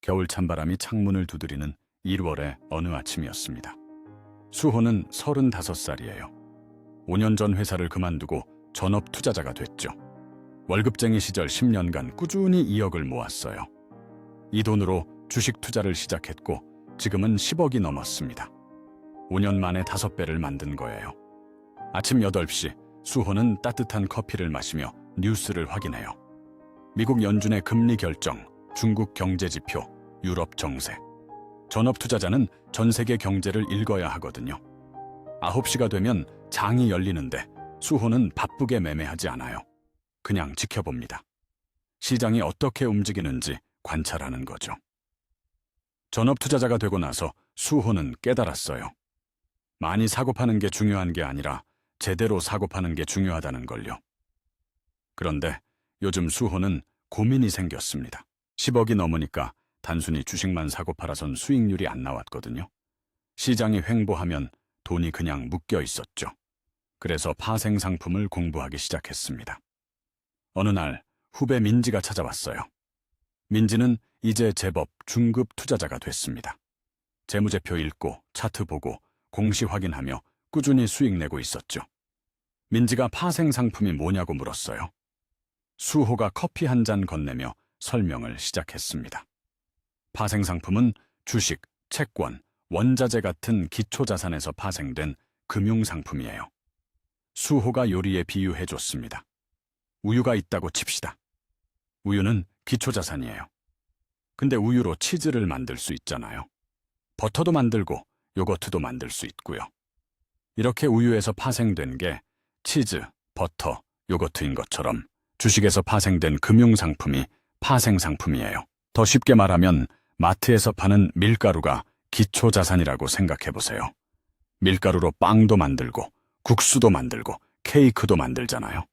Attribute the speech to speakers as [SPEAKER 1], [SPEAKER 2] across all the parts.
[SPEAKER 1] 겨울 찬바람이 창문을 두드리는 1월의 어느 아침이었습니다. 수호는 35살이에요. 5년 전 회사를 그만두고 전업 투자자가 됐죠. 월급쟁이 시절 10년간 꾸준히 2억을 모았어요. 이 돈으로 주식 투자를 시작했고 지금은 10억이 넘었습니다. 5년 만에 5배를 만든 거예요. 아침 8시 수호는 따뜻한 커피를 마시며 뉴스를 확인해요. 미국 연준의 금리 결정, 중국 경제 지표, 유럽 정세. 전업 투자자는 전 세계 경제를 읽어야 하거든요. 9시가 되면 장이 열리는데 수호는 바쁘게 매매하지 않아요. 그냥 지켜봅니다. 시장이 어떻게 움직이는지 관찰하는 거죠. 전업 투자자가 되고 나서 수호는 깨달았어요. 많이 사고 파는 게 중요한 게 아니라 제대로 사고 파는 게 중요하다는 걸요. 그런데 요즘 수호는 고민이 생겼습니다. 10억이 넘으니까 단순히 주식만 사고 팔아선 수익률이 안 나왔거든요. 시장이 횡보하면 돈이 그냥 묶여 있었죠. 그래서 파생 상품을 공부하기 시작했습니다. 어느 날 후배 민지가 찾아왔어요. 민지는 이제 제법 중급 투자자가 됐습니다. 재무제표 읽고 차트 보고 공시 확인하며 꾸준히 수익 내고 있었죠. 민지가 파생 상품이 뭐냐고 물었어요. 수호가 커피 한 잔 건네며 설명을 시작했습니다. 파생 상품은 주식, 채권, 원자재 같은 기초자산에서 파생된 금융상품이에요. 수호가 요리에 비유해줬습니다. 우유가 있다고 칩시다. 우유는 기초자산이에요. 근데 우유로 치즈를 만들 수 있잖아요. 버터도 만들고 요거트도 만들 수 있고요. 이렇게 우유에서 파생된 게 치즈, 버터, 요거트인 것처럼 주식에서 파생된 금융상품이 파생상품이에요. 더 쉽게 말하면 마트에서 파는 밀가루가 기초자산이라고 생각해보세요. 밀가루로 빵도 만들고 국수도 만들고 케이크도 만들잖아요.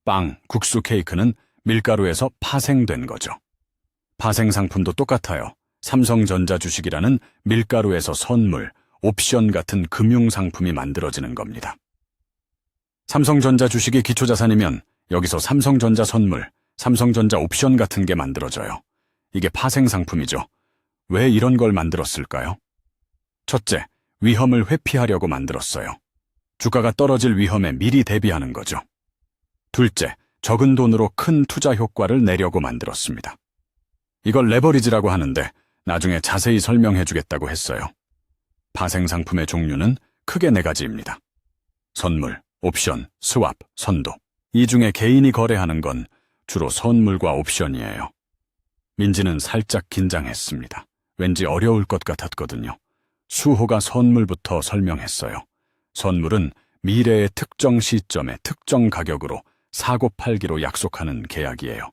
[SPEAKER 1] 빵, 국수, 케이크는 밀가루에서 파생된 거죠. 파생상품도 똑같아요. 삼성전자 주식이라는 밀가루에서 선물, 옵션 같은 금융상품이 만들어지는 겁니다. 삼성전자 주식이 기초자산이면 여기서 삼성전자 선물, 삼성전자 옵션 같은 게 만들어져요. 이게 파생상품이죠. 왜 이런 걸 만들었을까요? 첫째, 위험을 회피하려고 만들었어요. 주가가 떨어질 위험에 미리 대비하는 거죠. 둘째, 적은 돈으로 큰 투자 효과를 내려고 만들었습니다. 이걸 레버리지라고 하는데 나중에 자세히 설명해 주겠다고 했어요. 파생상품의 종류는 크게 4가지입니다. 선물, 옵션, 스왑, 선도. 이 중에 개인이 거래하는 건 주로 선물과 옵션이에요. 민지는 살짝 긴장했습니다. 왠지 어려울 것 같았거든요. 수호가 선물부터 설명했어요. 선물은 미래의 특정 시점에 특정 가격으로 사고 팔기로 약속하는 계약이에요.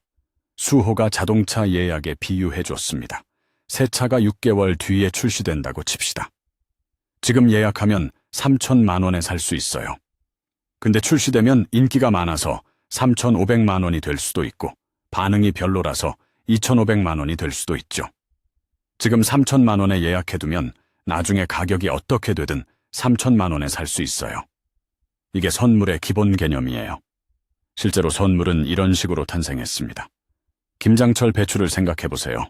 [SPEAKER 1] 수호가 자동차 예약에 비유해줬습니다. 새 차가 6개월 뒤에 출시된다고 칩시다. 지금 예약하면 3천만 원에 살 수 있어요. 근데 출시되면 인기가 많아서 3,500만 원이 될 수도 있고 반응이 별로라서 2,500만 원이 될 수도 있죠. 지금 3천만 원에 예약해두면 나중에 가격이 어떻게 되든 3천만 원에 살 수 있어요. 이게 선물의 기본 개념이에요. 실제로 선물은 이런 식으로 탄생했습니다. 김장철 배추를 생각해보세요.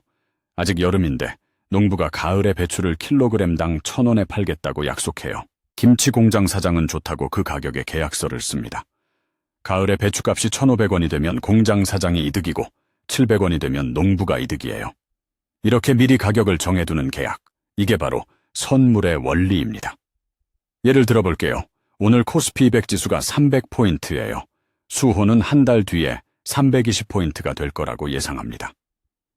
[SPEAKER 1] 아직 여름인데 농부가 가을에 배추를 킬로그램당 1,000원에 팔겠다고 약속해요. 김치 공장 사장은 좋다고 그 가격에 계약서를 씁니다. 가을에 배추값이 1,500원이 되면 공장 사장이 이득이고 700원이 되면 농부가 이득이에요. 이렇게 미리 가격을 정해두는 계약, 이게 바로 선물의 원리입니다. 예를 들어볼게요. 오늘 코스피 200 지수가 300포인트예요. 수호는 한 달 뒤에 320포인트가 될 거라고 예상합니다.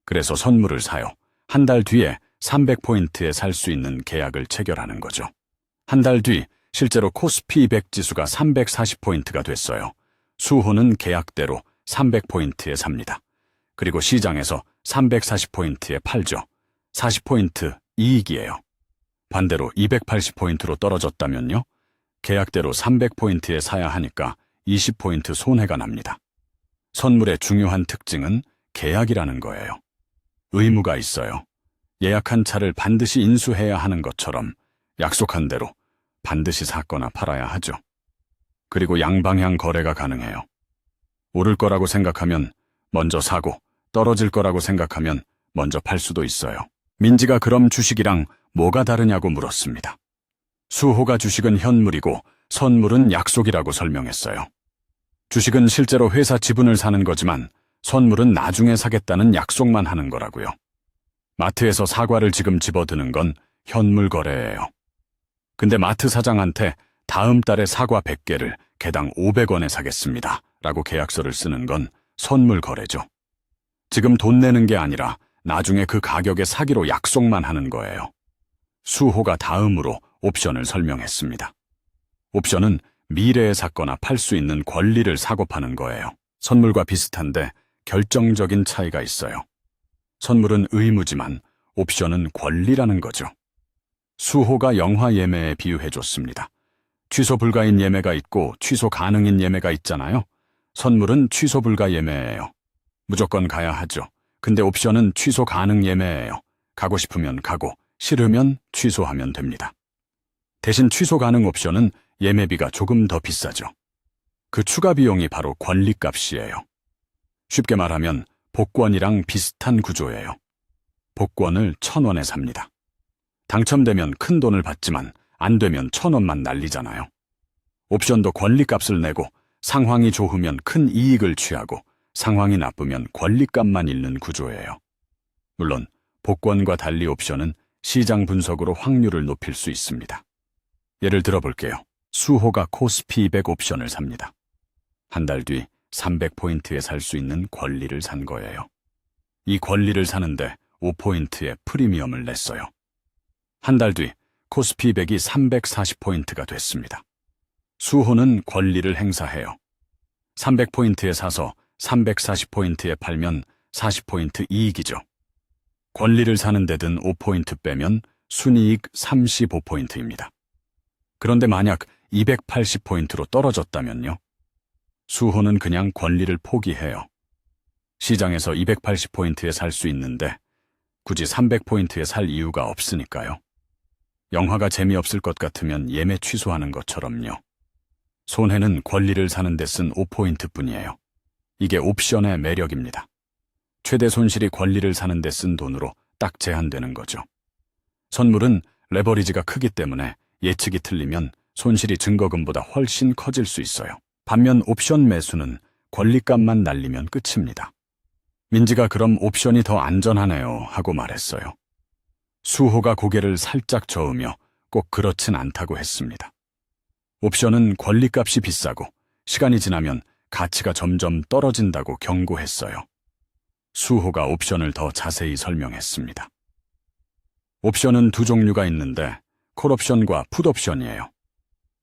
[SPEAKER 1] 그래서 선물을 사요. 한 달 뒤에 300포인트에 살 수 있는 계약을 체결하는 거죠. 한 달 뒤 실제로 코스피 200 지수가 340포인트가 됐어요. 수호는 계약대로 300포인트에 삽니다. 그리고 시장에서 340포인트에 팔죠. 40포인트 이익이에요. 반대로 280포인트로 떨어졌다면요? 계약대로 300포인트에 사야 하니까 20포인트 손해가 납니다. 선물의 중요한 특징은 계약이라는 거예요. 의무가 있어요. 예약한 차를 반드시 인수해야 하는 것처럼 약속한 대로 반드시 샀거나 팔아야 하죠. 그리고 양방향 거래가 가능해요. 오를 거라고 생각하면 먼저 사고 떨어질 거라고 생각하면 먼저 팔 수도 있어요. 민지가 그럼 주식이랑 뭐가 다르냐고 물었습니다. 수호가 주식은 현물이고 선물은 약속이라고 설명했어요. 주식은 실제로 회사 지분을 사는 거지만 선물은 나중에 사겠다는 약속만 하는 거라고요. 마트에서 사과를 지금 집어드는 건 현물 거래예요. 근데 마트 사장한테 다음 달에 사과 100개를 개당 500원에 사겠습니다 라고 계약서를 쓰는 건 선물 거래죠. 지금 돈 내는 게 아니라 나중에 그 가격에 사기로 약속만 하는 거예요. 수호가 다음으로 옵션을 설명했습니다. 옵션은 미래에 샀거나 팔 수 있는 권리를 사고 파는 거예요. 선물과 비슷한데 결정적인 차이가 있어요. 선물은 의무지만 옵션은 권리라는 거죠. 수호가 영화 예매에 비유해줬습니다. 취소 불가인 예매가 있고 취소 가능인 예매가 있잖아요. 선물은 취소 불가 예매예요. 무조건 가야 하죠. 근데 옵션은 취소 가능 예매예요. 가고 싶으면 가고 싫으면 취소하면 됩니다. 대신 취소 가능 옵션은 예매비가 조금 더 비싸죠. 그 추가 비용이 바로 권리값이에요. 쉽게 말하면 복권이랑 비슷한 구조예요. 복권을 1,000원에 삽니다. 당첨되면 큰 돈을 받지만 안 되면 1,000원만 날리잖아요. 옵션도 권리값을 내고 상황이 좋으면 큰 이익을 취하고 상황이 나쁘면 권리값만 잃는 구조예요. 물론 복권과 달리 옵션은 시장 분석으로 확률을 높일 수 있습니다. 예를 들어볼게요. 수호가 코스피 200 옵션을 삽니다. 한 달 뒤 300포인트에 살 수 있는 권리를 산 거예요. 이 권리를 사는데 5포인트의 프리미엄을 냈어요. 한 달 뒤 코스피 100이 340포인트가 됐습니다. 수호는 권리를 행사해요. 300포인트에 사서 340포인트에 팔면 40포인트 이익이죠. 권리를 사는 데든 5포인트 빼면 순이익 35포인트입니다. 그런데 만약 280포인트로 떨어졌다면요? 수호는 그냥 권리를 포기해요. 시장에서 280포인트에 살 수 있는데 굳이 300포인트에 살 이유가 없으니까요. 영화가 재미없을 것 같으면 예매 취소하는 것처럼요. 손해는 권리를 사는 데 쓴 5포인트뿐이에요. 이게 옵션의 매력입니다. 최대 손실이 권리를 사는 데 쓴 돈으로 딱 제한되는 거죠. 선물은 레버리지가 크기 때문에 예측이 틀리면 손실이 증거금보다 훨씬 커질 수 있어요. 반면 옵션 매수는 권리값만 날리면 끝입니다. 민지가 그럼 옵션이 더 안전하네요 하고 말했어요. 수호가 고개를 살짝 저으며 꼭 그렇진 않다고 했습니다. 옵션은 권리값이 비싸고 시간이 지나면 가치가 점점 떨어진다고 경고했어요. 수호가 옵션을 더 자세히 설명했습니다. 옵션은 두 종류가 있는데 콜옵션과 풋옵션이에요.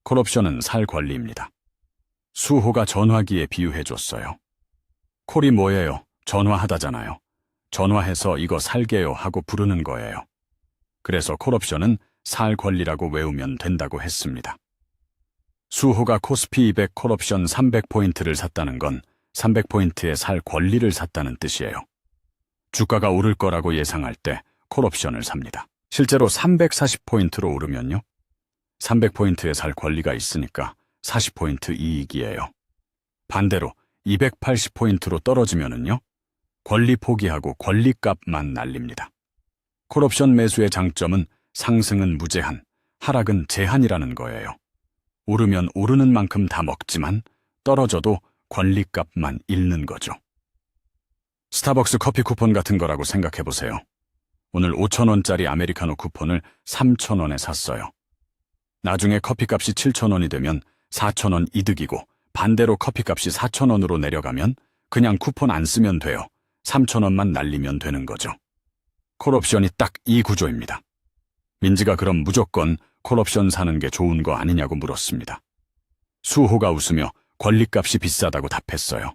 [SPEAKER 1] 콜옵션은 살 권리입니다. 수호가 전화기에 비유해줬어요. 콜이 뭐예요? 전화하다잖아요. 전화해서 이거 살게요 하고 부르는 거예요. 그래서 콜옵션은 살 권리라고 외우면 된다고 했습니다. 수호가 코스피 200 콜옵션 300포인트를 샀다는 건 300포인트에 살 권리를 샀다는 뜻이에요. 주가가 오를 거라고 예상할 때 콜옵션을 삽니다. 실제로 340포인트로 오르면요? 300포인트에 살 권리가 있으니까 40포인트 이익이에요. 반대로 280포인트로 떨어지면은요? 권리 포기하고 권리값만 날립니다. 콜옵션 매수의 장점은 상승은 무제한, 하락은 제한이라는 거예요. 오르면 오르는 만큼 다 먹지만 떨어져도 권리값만 잃는 거죠. 스타벅스 커피 쿠폰 같은 거라고 생각해보세요. 오늘 5,000원짜리 아메리카노 쿠폰을 3,000원에 샀어요. 나중에 커피값이 7,000원이 되면 4,000원 이득이고 반대로 커피값이 4,000원으로 내려가면 그냥 쿠폰 안 쓰면 돼요. 3,000원만 날리면 되는 거죠. 콜옵션이 딱 이 구조입니다. 민지가 그럼 무조건 콜옵션 사는 게 좋은 거 아니냐고 물었습니다. 수호가 웃으며 권리값이 비싸다고 답했어요.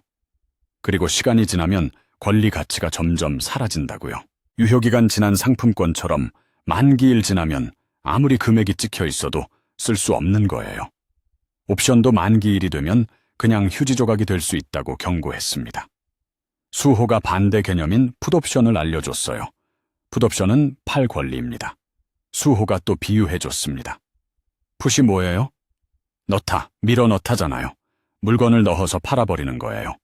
[SPEAKER 1] 그리고 시간이 지나면 권리 가치가 점점 사라진다고요. 유효기간 지난 상품권처럼 만기일 지나면 아무리 금액이 찍혀 있어도 쓸 수 없는 거예요. 옵션도 만기일이 되면 그냥 휴지 조각이 될 수 있다고 경고했습니다. 수호가 반대 개념인 풋옵션을 알려줬어요. 풋옵션은 팔 권리입니다. 수호가 또 비유해줬습니다. 풋이 뭐예요? 넣다, 밀어 넣다잖아요. 물건을 넣어서 팔아버리는 거예요.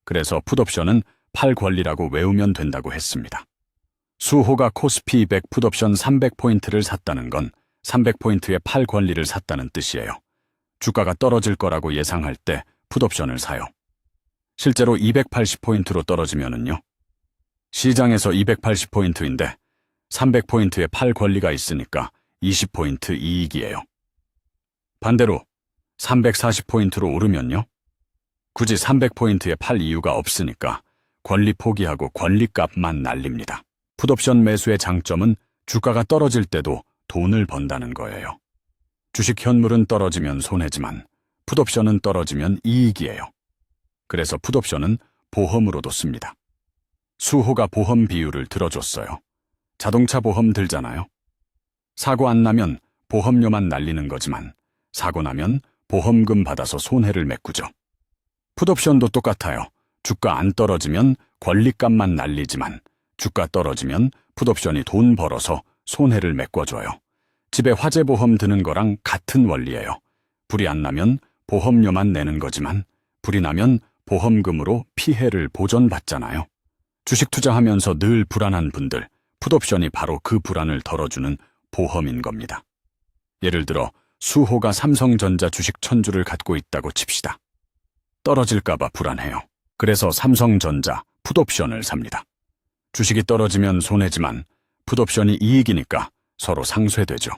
[SPEAKER 1] 그래서 풋옵션은 팔 권리라고 외우면 된다고 했습니다. 수호가 코스피 200 풋옵션 300포인트를 샀다는 건 300포인트의 팔 권리를 샀다는 뜻이에요. 주가가 떨어질 거라고 예상할 때 풋옵션을 사요. 실제로 280포인트로 떨어지면은요. 시장에서 280포인트인데 300포인트의 팔 권리가 있으니까 20포인트 이익이에요. 반대로 340포인트로 오르면요. 굳이 300포인트에 팔 이유가 없으니까 권리 포기하고 권리값만 날립니다. 풋옵션 매수의 장점은 주가가 떨어질 때도 돈을 번다는 거예요. 주식 현물은 떨어지면 손해지만 풋옵션은 떨어지면 이익이에요. 그래서 풋옵션은 보험으로도 씁니다. 수호가 보험 비율을 들어줬어요. 자동차 보험 들잖아요. 사고 안 나면 보험료만 날리는 거지만 사고 나면 보험금 받아서 손해를 메꾸죠. 풋옵션도 똑같아요. 주가 안 떨어지면 권리값만 날리지만 주가 떨어지면 풋옵션이 돈 벌어서 손해를 메꿔줘요. 집에 화재보험 드는 거랑 같은 원리예요. 불이 안 나면 보험료만 내는 거지만 불이 나면 보험금으로 피해를 보전받잖아요. 주식 투자하면서 늘 불안한 분들, 풋옵션이 바로 그 불안을 덜어주는 보험인 겁니다. 예를 들어 수호가 삼성전자 주식 1000주를 갖고 있다고 칩시다. 떨어질까봐 불안해요. 그래서 삼성전자 풋옵션을 삽니다. 주식이 떨어지면 손해지만 풋옵션이 이익이니까 서로 상쇄되죠.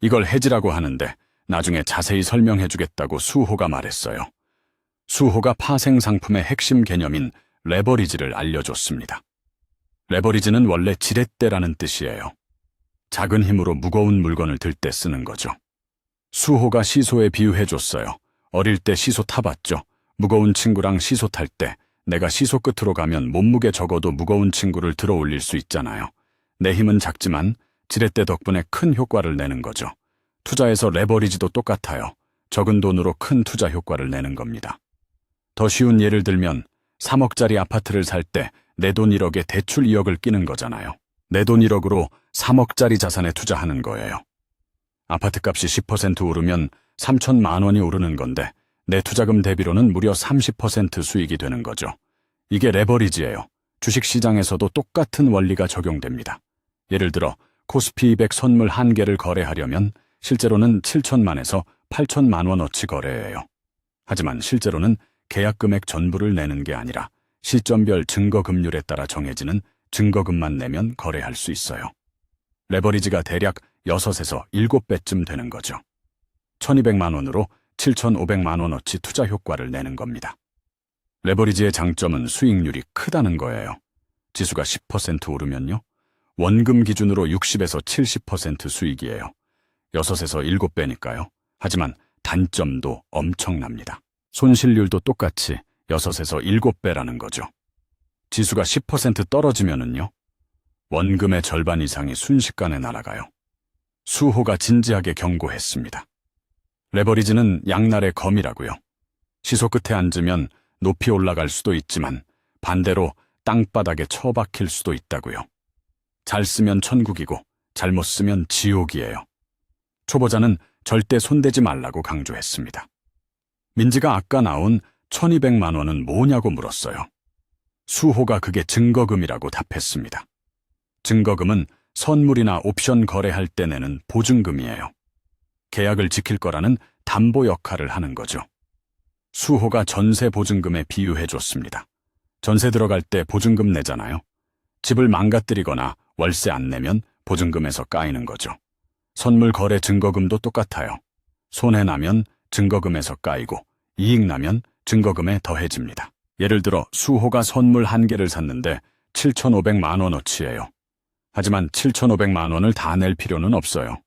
[SPEAKER 1] 이걸 해지라고 하는데 나중에 자세히 설명해주겠다고 수호가 말했어요. 수호가 파생 상품의 핵심 개념인 레버리지를 알려줬습니다. 레버리지는 원래 지렛대라는 뜻이에요. 작은 힘으로 무거운 물건을 들 때 쓰는 거죠. 수호가 시소에 비유해줬어요. 어릴 때 시소 타봤죠? 무거운 친구랑 시소 탈 때 내가 시소 끝으로 가면 몸무게 적어도 무거운 친구를 들어 올릴 수 있잖아요. 내 힘은 작지만 지렛대 덕분에 큰 효과를 내는 거죠. 투자에서 레버리지도 똑같아요. 적은 돈으로 큰 투자 효과를 내는 겁니다. 더 쉬운 예를 들면 3억짜리 아파트를 살 때 내 돈 1억에 대출 2억을 끼는 거잖아요. 내 돈 1억으로 3억짜리 자산에 투자하는 거예요. 아파트값이 10% 오르면 3천만 원이 오르는 건데 내 투자금 대비로는 무려 30% 수익이 되는 거죠. 이게 레버리지예요. 주식시장에서도 똑같은 원리가 적용됩니다. 예를 들어 코스피 200 선물 1개를 거래하려면 실제로는 7천만에서 8천만 원어치 거래해요. 하지만 실제로는 계약 금액 전부를 내는 게 아니라 시점별 증거금률에 따라 정해지는 증거금만 내면 거래할 수 있어요. 레버리지가 대략 6에서 7배쯤 되는 거죠. 1200만 원으로 7500만 원어치 투자 효과를 내는 겁니다. 레버리지의 장점은 수익률이 크다는 거예요. 지수가 10% 오르면요. 원금 기준으로 60에서 70% 수익이에요. 6에서 7배니까요. 하지만 단점도 엄청납니다. 손실률도 똑같이 6에서 7배라는 거죠. 지수가 10% 떨어지면은요. 원금의 절반 이상이 순식간에 날아가요. 수호가 진지하게 경고했습니다. 레버리지는 양날의 검이라고요. 시소 끝에 앉으면 높이 올라갈 수도 있지만 반대로 땅바닥에 처박힐 수도 있다고요. 잘 쓰면 천국이고 잘못 쓰면 지옥이에요. 초보자는 절대 손대지 말라고 강조했습니다. 민지가 아까 나온 1200만 원은 뭐냐고 물었어요. 수호가 그게 증거금이라고 답했습니다. 증거금은 선물이나 옵션 거래할 때 내는 보증금이에요. 계약을 지킬 거라는 담보 역할을 하는 거죠. 수호가 전세 보증금에 비유해줬습니다. 전세 들어갈 때 보증금 내잖아요. 집을 망가뜨리거나 월세 안 내면 보증금에서 까이는 거죠. 선물 거래 증거금도 똑같아요. 손해 나면 증거금에서 까이고 이익 나면 증거금에 더해집니다. 예를 들어 수호가 선물 1개를 샀는데 7,500만 원어치예요. 하지만 7,500만 원을 다 낼 필요는 없어요.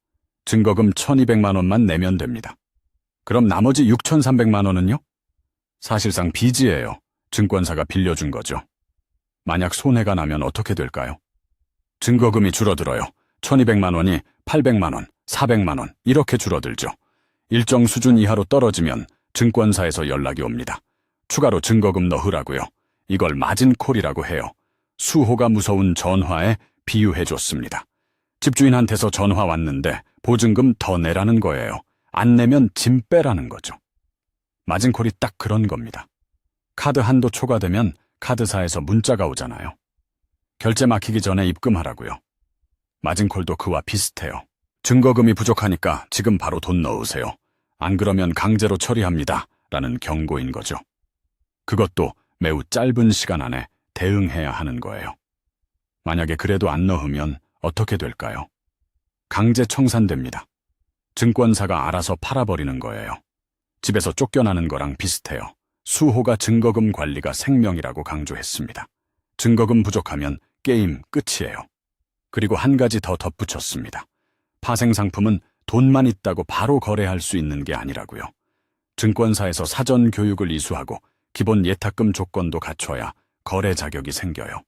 [SPEAKER 1] 증거금 1,200만 원만 내면 됩니다. 그럼 나머지 6,300만 원은요? 사실상 빚이에요. 증권사가 빌려준 거죠. 만약 손해가 나면 어떻게 될까요? 증거금이 줄어들어요. 1,200만 원이 800만 원, 400만 원 이렇게 줄어들죠. 일정 수준 이하로 떨어지면 증권사에서 연락이 옵니다. 추가로 증거금 넣으라고요. 이걸 마진콜이라고 해요. 수호가 무서운 전화에 비유해줬습니다. 집주인한테서 전화 왔는데 보증금 더 내라는 거예요. 안 내면 짐 빼라는 거죠. 마진콜이 딱 그런 겁니다. 카드 한도 초과되면 카드사에서 문자가 오잖아요. 결제 막히기 전에 입금하라고요. 마진콜도 그와 비슷해요. 증거금이 부족하니까 지금 바로 돈 넣으세요. 안 그러면 강제로 처리합니다. 라는 경고인 거죠. 그것도 매우 짧은 시간 안에 대응해야 하는 거예요. 만약에 그래도 안 넣으면 어떻게 될까요? 강제 청산됩니다. 증권사가 알아서 팔아버리는 거예요. 집에서 쫓겨나는 거랑 비슷해요. 수호가 증거금 관리가 생명이라고 강조했습니다. 증거금 부족하면 게임 끝이에요. 그리고 한 가지 더 덧붙였습니다. 파생상품은 돈만 있다고 바로 거래할 수 있는 게 아니라고요. 증권사에서 사전 교육을 이수하고 기본 예탁금 조건도 갖춰야 거래 자격이 생겨요.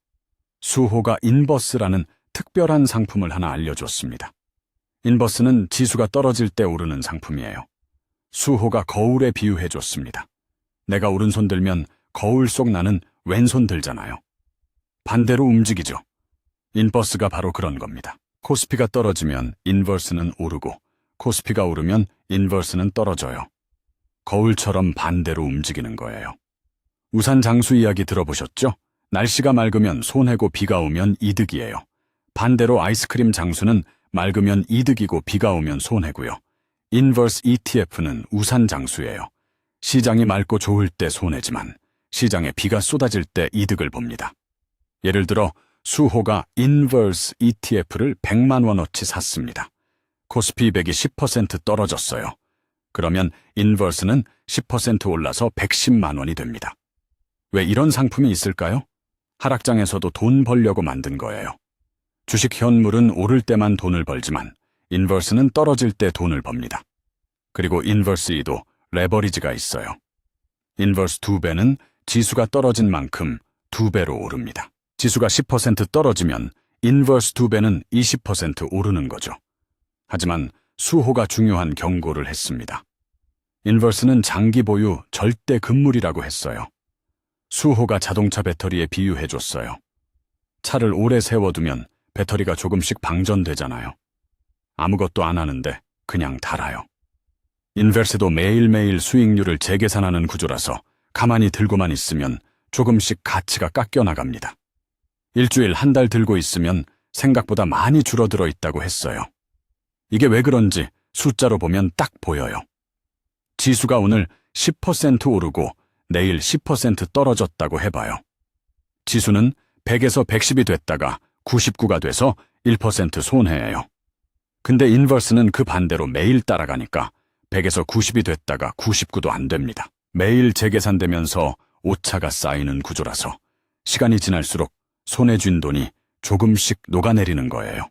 [SPEAKER 1] 수호가 인버스라는 특별한 상품을 하나 알려줬습니다. 인버스는 지수가 떨어질 때 오르는 상품이에요. 수호가 거울에 비유해줬습니다. 내가 오른손 들면 거울 속 나는 왼손 들잖아요. 반대로 움직이죠. 인버스가 바로 그런 겁니다. 코스피가 떨어지면 인버스는 오르고 코스피가 오르면 인버스는 떨어져요. 거울처럼 반대로 움직이는 거예요. 우산 장수 이야기 들어보셨죠? 날씨가 맑으면 손해고 비가 오면 이득이에요. 반대로 아이스크림 장수는 맑으면 이득이고 비가 오면 손해고요. 인버스 ETF는 우산 장수예요. 시장이 맑고 좋을 때 손해지만 시장에 비가 쏟아질 때 이득을 봅니다. 예를 들어 수호가 인버스 ETF를 100만 원어치 샀습니다. 코스피 100이 10% 떨어졌어요. 그러면 인버스는 10% 올라서 110만 원이 됩니다. 왜 이런 상품이 있을까요? 하락장에서도 돈 벌려고 만든 거예요. 주식 현물은 오를 때만 돈을 벌지만 인버스는 떨어질 때 돈을 법니다. 그리고 인버스 E도 레버리지가 있어요. 인버스 2배는 지수가 떨어진 만큼 2배로 오릅니다. 지수가 10% 떨어지면 인버스 2배는 20% 오르는 거죠. 하지만 수호가 중요한 경고를 했습니다. 인버스는 장기 보유 절대 금물이라고 했어요. 수호가 자동차 배터리에 비유해줬어요. 차를 오래 세워두면 배터리가 조금씩 방전되잖아요. 아무것도 안 하는데 그냥 달아요. 인버스도 매일매일 수익률을 재계산하는 구조라서 가만히 들고만 있으면 조금씩 가치가 깎여나갑니다. 일주일 한 달 들고 있으면 생각보다 많이 줄어들어 있다고 했어요. 이게 왜 그런지 숫자로 보면 딱 보여요. 지수가 오늘 10% 오르고 내일 10% 떨어졌다고 해봐요. 지수는 100에서 110이 됐다가 99가 돼서 1% 손해예요. 근데 인버스는 그 반대로 매일 따라가니까 100에서 90이 됐다가 99도 안 됩니다. 매일 재계산되면서 오차가 쌓이는 구조라서 시간이 지날수록 손에 쥔 돈이 조금씩 녹아내리는 거예요.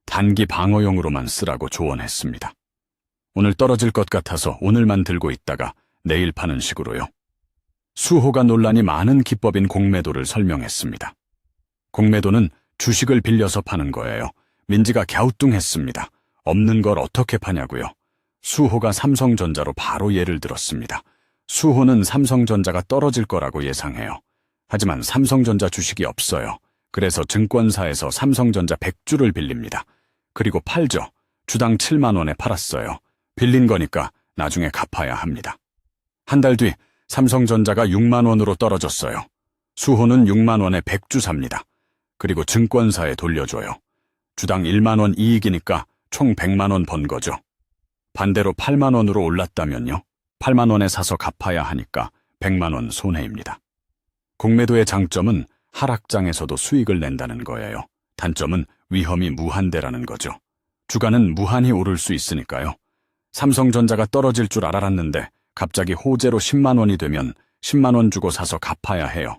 [SPEAKER 1] 단기 방어용으로만 쓰라고 조언했습니다. 오늘 떨어질 것 같아서 오늘만 들고 있다가 내일 파는 식으로요. 수호가 논란이 많은 기법인 공매도를 설명했습니다. 공매도는 주식을 빌려서 파는 거예요. 민지가 갸우뚱했습니다. 없는 걸 어떻게 파냐고요. 수호가 삼성전자로 바로 예를 들었습니다. 수호는 삼성전자가 떨어질 거라고 예상해요. 하지만 삼성전자 주식이 없어요. 그래서 증권사에서 삼성전자 100주를 빌립니다. 그리고 팔죠. 주당 7만 원에 팔았어요. 빌린 거니까 나중에 갚아야 합니다. 한 달 뒤 삼성전자가 6만 원으로 떨어졌어요. 수호는 6만 원에 100주 삽니다. 그리고 증권사에 돌려줘요. 주당 1만 원 이익이니까 총 100만 원 번 거죠. 반대로 8만 원으로 올랐다면요. 8만 원에 사서 갚아야 하니까 100만 원 손해입니다. 공매도의 장점은 하락장에서도 수익을 낸다는 거예요. 단점은 위험이 무한대라는 거죠. 주가는 무한히 오를 수 있으니까요. 삼성전자가 떨어질 줄 알았는데 갑자기 호재로 10만 원이 되면 10만 원 주고 사서 갚아야 해요.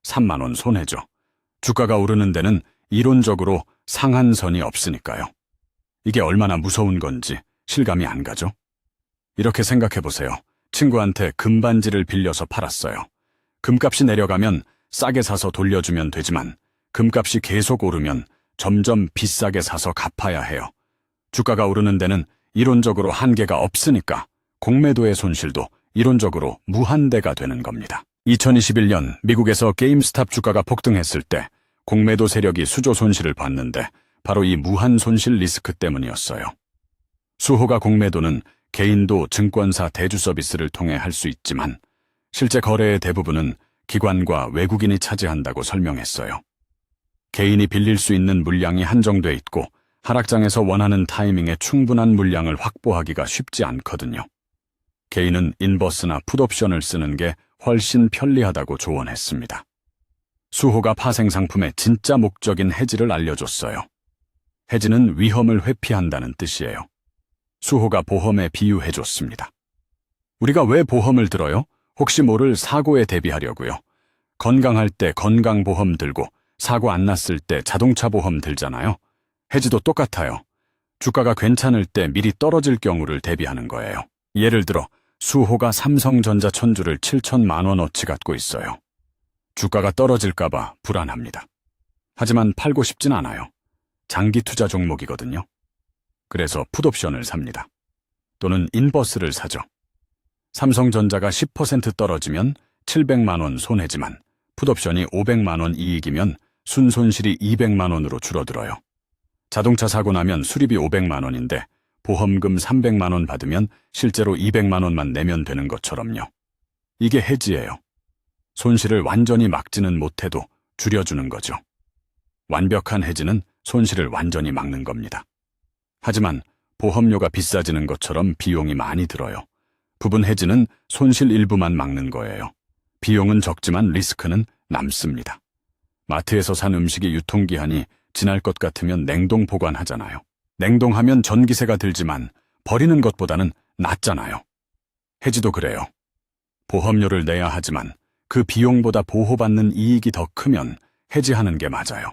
[SPEAKER 1] 3만 원 손해죠. 주가가 오르는 데는 이론적으로 상한선이 없으니까요. 이게 얼마나 무서운 건지 실감이 안 가죠? 이렇게 생각해 보세요. 친구한테 금반지를 빌려서 팔았어요. 금값이 내려가면 싸게 사서 돌려주면 되지만 금값이 계속 오르면 점점 비싸게 사서 갚아야 해요. 주가가 오르는 데는 이론적으로 한계가 없으니까 공매도의 손실도 이론적으로 무한대가 되는 겁니다. 2021년 미국에서 게임스탑 주가가 폭등했을 때 공매도 세력이 수조 손실을 봤는데 바로 이 무한 손실 리스크 때문이었어요. 수호가 공매도는 개인도 증권사 대주 서비스를 통해 할 수 있지만 실제 거래의 대부분은 기관과 외국인이 차지한다고 설명했어요. 개인이 빌릴 수 있는 물량이 한정돼 있고 하락장에서 원하는 타이밍에 충분한 물량을 확보하기가 쉽지 않거든요. 개인은 인버스나 풋옵션을 쓰는 게 훨씬 편리하다고 조언했습니다. 수호가 파생 상품의 진짜 목적인 해지를 알려줬어요. 해지는 위험을 회피한다는 뜻이에요. 수호가 보험에 비유해줬습니다. 우리가 왜 보험을 들어요? 혹시 모를 사고에 대비하려고요. 건강할 때 건강보험 들고 사고 안 났을 때 자동차 보험 들잖아요. 해지도 똑같아요. 주가가 괜찮을 때 미리 떨어질 경우를 대비하는 거예요. 예를 들어 수호가 삼성전자 천주를 7천만 원어치 갖고 있어요. 주가가 떨어질까봐 불안합니다. 하지만 팔고 싶진 않아요. 장기 투자 종목이거든요. 그래서 풋옵션을 삽니다. 또는 인버스를 사죠. 삼성전자가 10% 떨어지면 700만 원 손해지만 풋옵션이 500만 원 이익이면 순손실이 200만 원으로 줄어들어요. 자동차 사고 나면 수리비 500만 원인데 보험금 300만 원 받으면 실제로 200만 원만 내면 되는 것처럼요. 이게 해지예요. 손실을 완전히 막지는 못해도 줄여주는 거죠. 완벽한 해지는 손실을 완전히 막는 겁니다. 하지만 보험료가 비싸지는 것처럼 비용이 많이 들어요. 부분 해지는 손실 일부만 막는 거예요. 비용은 적지만 리스크는 남습니다. 마트에서 산 음식이 유통기한이 지날 것 같으면 냉동 보관하잖아요. 냉동하면 전기세가 들지만 버리는 것보다는 낫잖아요. 해지도 그래요. 보험료를 내야 하지만 그 비용보다 보호받는 이익이 더 크면 해지하는 게 맞아요.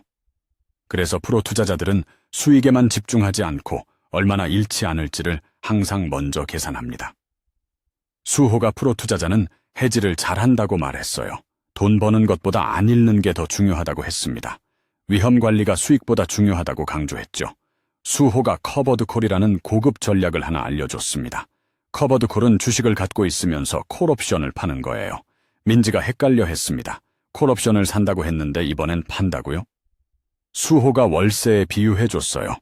[SPEAKER 1] 그래서 프로 투자자들은 수익에만 집중하지 않고 얼마나 잃지 않을지를 항상 먼저 계산합니다. 수호가 프로 투자자는 해지를 잘한다고 말했어요. 돈 버는 것보다 안 잃는 게 더 중요하다고 했습니다. 위험 관리가 수익보다 중요하다고 강조했죠. 수호가 커버드콜이라는 고급 전략을 하나 알려줬습니다. 커버드콜은 주식을 갖고 있으면서 콜옵션을 파는 거예요. 민지가 헷갈려 했습니다. 콜옵션을 산다고 했는데 이번엔 판다고요? 수호가 월세에 비유해줬어요.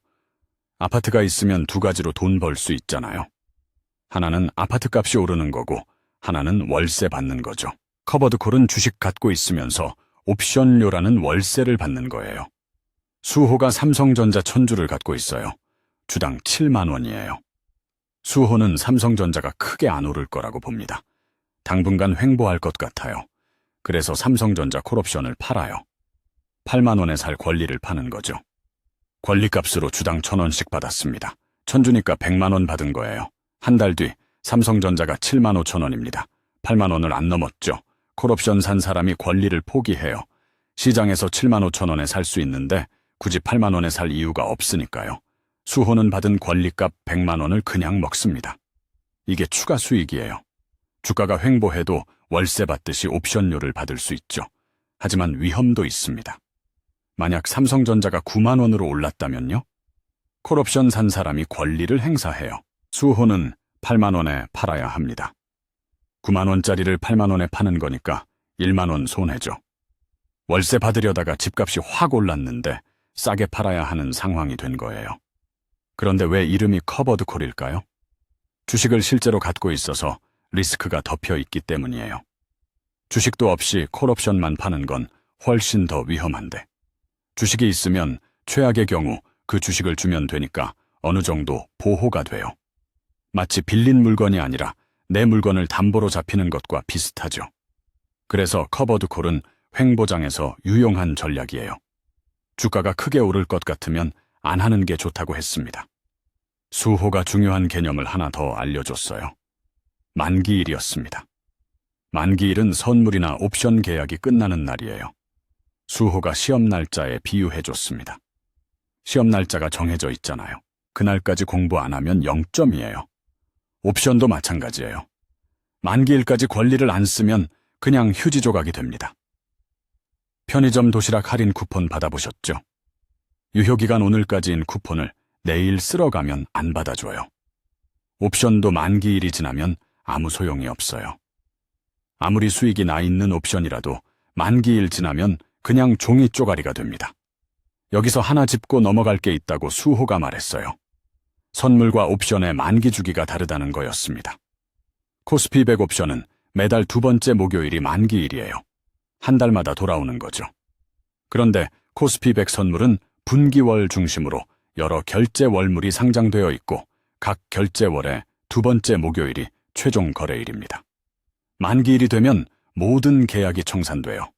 [SPEAKER 1] 아파트가 있으면 두 가지로 돈 벌 수 있잖아요. 하나는 아파트 값이 오르는 거고 하나는 월세 받는 거죠. 커버드콜은 주식 갖고 있으면서 옵션료라는 월세를 받는 거예요. 수호가 삼성전자 천주를 갖고 있어요. 주당 7만 원이에요. 수호는 삼성전자가 크게 안 오를 거라고 봅니다. 당분간 횡보할 것 같아요. 그래서 삼성전자 콜옵션을 팔아요. 8만 원에 살 권리를 파는 거죠. 권리값으로 주당 1,000원씩 받았습니다. 천주니까 100만 원 받은 거예요. 한 달 뒤 삼성전자가 7만 5천 원입니다. 8만 원을 안 넘었죠. 콜옵션 산 사람이 권리를 포기해요. 시장에서 7만 5천 원에 살 수 있는데 굳이 8만 원에 살 이유가 없으니까요. 수호는 받은 권리값 100만 원을 그냥 먹습니다. 이게 추가 수익이에요. 주가가 횡보해도 월세 받듯이 옵션료를 받을 수 있죠. 하지만 위험도 있습니다. 만약 삼성전자가 9만 원으로 올랐다면요? 콜옵션 산 사람이 권리를 행사해요. 수호는 8만 원에 팔아야 합니다. 9만 원짜리를 8만 원에 파는 거니까 1만 원 손해죠. 월세 받으려다가 집값이 확 올랐는데 싸게 팔아야 하는 상황이 된 거예요. 그런데 왜 이름이 커버드콜일까요? 주식을 실제로 갖고 있어서 리스크가 덮여 있기 때문이에요. 주식도 없이 콜옵션만 파는 건 훨씬 더 위험한데 주식이 있으면 최악의 경우 그 주식을 주면 되니까 어느 정도 보호가 돼요. 마치 빌린 물건이 아니라 내 물건을 담보로 잡히는 것과 비슷하죠. 그래서 커버드콜은 횡보장에서 유용한 전략이에요. 주가가 크게 오를 것 같으면 안 하는 게 좋다고 했습니다. 수호가 중요한 개념을 하나 더 알려줬어요. 만기일이었습니다. 만기일은 선물이나 옵션 계약이 끝나는 날이에요. 수호가 시험 날짜에 비유해줬습니다. 시험 날짜가 정해져 있잖아요. 그날까지 공부 안 하면 0점이에요. 옵션도 마찬가지예요. 만기일까지 권리를 안 쓰면 그냥 휴지 조각이 됩니다. 편의점 도시락 할인 쿠폰 받아보셨죠? 유효기간 오늘까지인 쿠폰을 내일 쓸어가면 안 받아줘요. 옵션도 만기일이 지나면 아무 소용이 없어요. 아무리 수익이 나 있는 옵션이라도 만기일 지나면 그냥 종이 쪼가리가 됩니다. 여기서 하나 짚고 넘어갈 게 있다고 수호가 말했어요. 선물과 옵션의 만기 주기가 다르다는 거였습니다. 코스피 100 옵션은 매달 두 번째 목요일이 만기일이에요. 한 달마다 돌아오는 거죠. 그런데 코스피백 선물은 분기월 중심으로 여러 결제월물이 상장되어 있고 각 결제월의 두 번째 목요일이 최종 거래일입니다. 만기일이 되면 모든 계약이 청산되어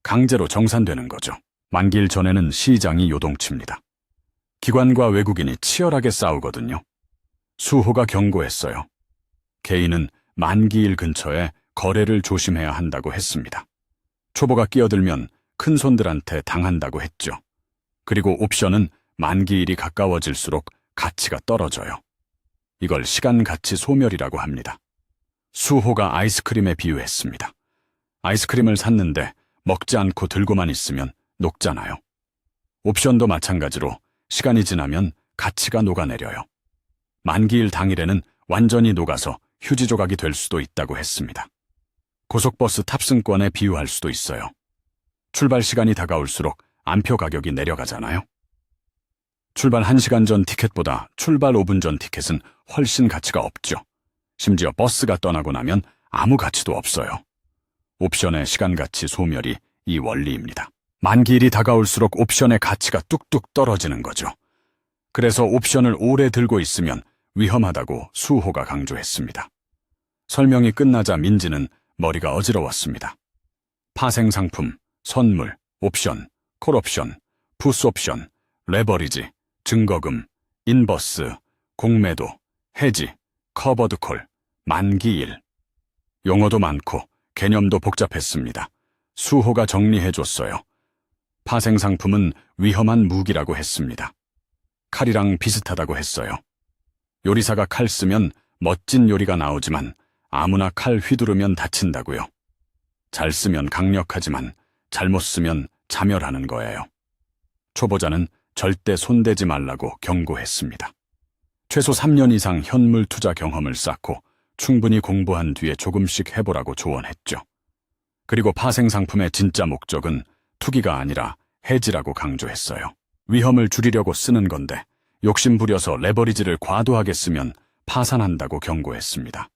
[SPEAKER 1] 강제로 정산되는 거죠. 만기일 전에는 시장이 요동칩니다. 기관과 외국인이 치열하게 싸우거든요. 수호가 경고했어요. 개인은 만기일 근처에 거래를 조심해야 한다고 했습니다. 초보가 끼어들면 큰 손들한테 당한다고 했죠. 그리고 옵션은 만기일이 가까워질수록 가치가 떨어져요. 이걸 시간 가치 소멸이라고 합니다. 수호가 아이스크림에 비유했습니다. 아이스크림을 샀는데 먹지 않고 들고만 있으면 녹잖아요. 옵션도 마찬가지로 시간이 지나면 가치가 녹아내려요. 만기일 당일에는 완전히 녹아서 휴지 조각이 될 수도 있다고 했습니다. 고속버스 탑승권에 비유할 수도 있어요. 출발 시간이 다가올수록 안표 가격이 내려가잖아요. 출발 1시간 전 티켓보다 출발 5분 전 티켓은 훨씬 가치가 없죠. 심지어 버스가 떠나고 나면 아무 가치도 없어요. 옵션의 시간 가치 소멸이 이 원리입니다. 만기일이 다가올수록 옵션의 가치가 뚝뚝 떨어지는 거죠. 그래서 옵션을 오래 들고 있으면 위험하다고 수호가 강조했습니다. 설명이 끝나자 민지는 머리가 어지러웠습니다. 파생상품, 선물, 옵션, 콜옵션, 풋옵션, 레버리지, 증거금, 인버스, 공매도, 해지, 커버드콜, 만기일. 용어도 많고 개념도 복잡했습니다. 수호가 정리해줬어요. 파생상품은 위험한 무기라고 했습니다. 칼이랑 비슷하다고 했어요. 요리사가 칼 쓰면 멋진 요리가 나오지만 아무나 칼 휘두르면 다친다고요. 잘 쓰면 강력하지만 잘못 쓰면 자멸하는 거예요. 초보자는 절대 손대지 말라고 경고했습니다. 최소 3년 이상 현물 투자 경험을 쌓고 충분히 공부한 뒤에 조금씩 해보라고 조언했죠. 그리고 파생상품의 진짜 목적은 투기가 아니라 해지라고 강조했어요. 위험을 줄이려고 쓰는 건데 욕심 부려서 레버리지를 과도하게 쓰면 파산한다고 경고했습니다.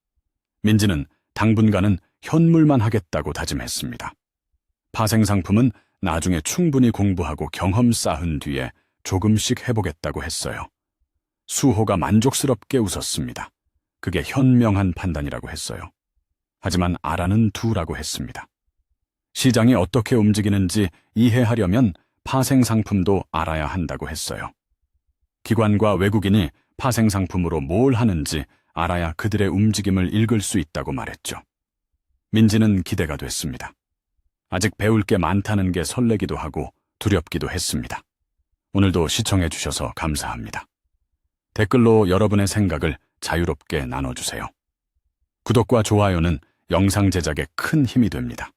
[SPEAKER 1] 민지는 당분간은 현물만 하겠다고 다짐했습니다. 파생상품은 나중에 충분히 공부하고 경험 쌓은 뒤에 조금씩 해보겠다고 했어요. 수호가 만족스럽게 웃었습니다. 그게 현명한 판단이라고 했어요. 하지만 알아는 두라고 했습니다. 시장이 어떻게 움직이는지 이해하려면 파생상품도 알아야 한다고 했어요. 기관과 외국인이 파생상품으로 뭘 하는지 알아야 그들의 움직임을 읽을 수 있다고 말했죠. 민지는 기대가 됐습니다. 아직 배울 게 많다는 게 설레기도 하고 두렵기도 했습니다. 오늘도 시청해주셔서 감사합니다. 댓글로 여러분의 생각을 자유롭게 나눠주세요. 구독과 좋아요는 영상 제작에 큰 힘이 됩니다.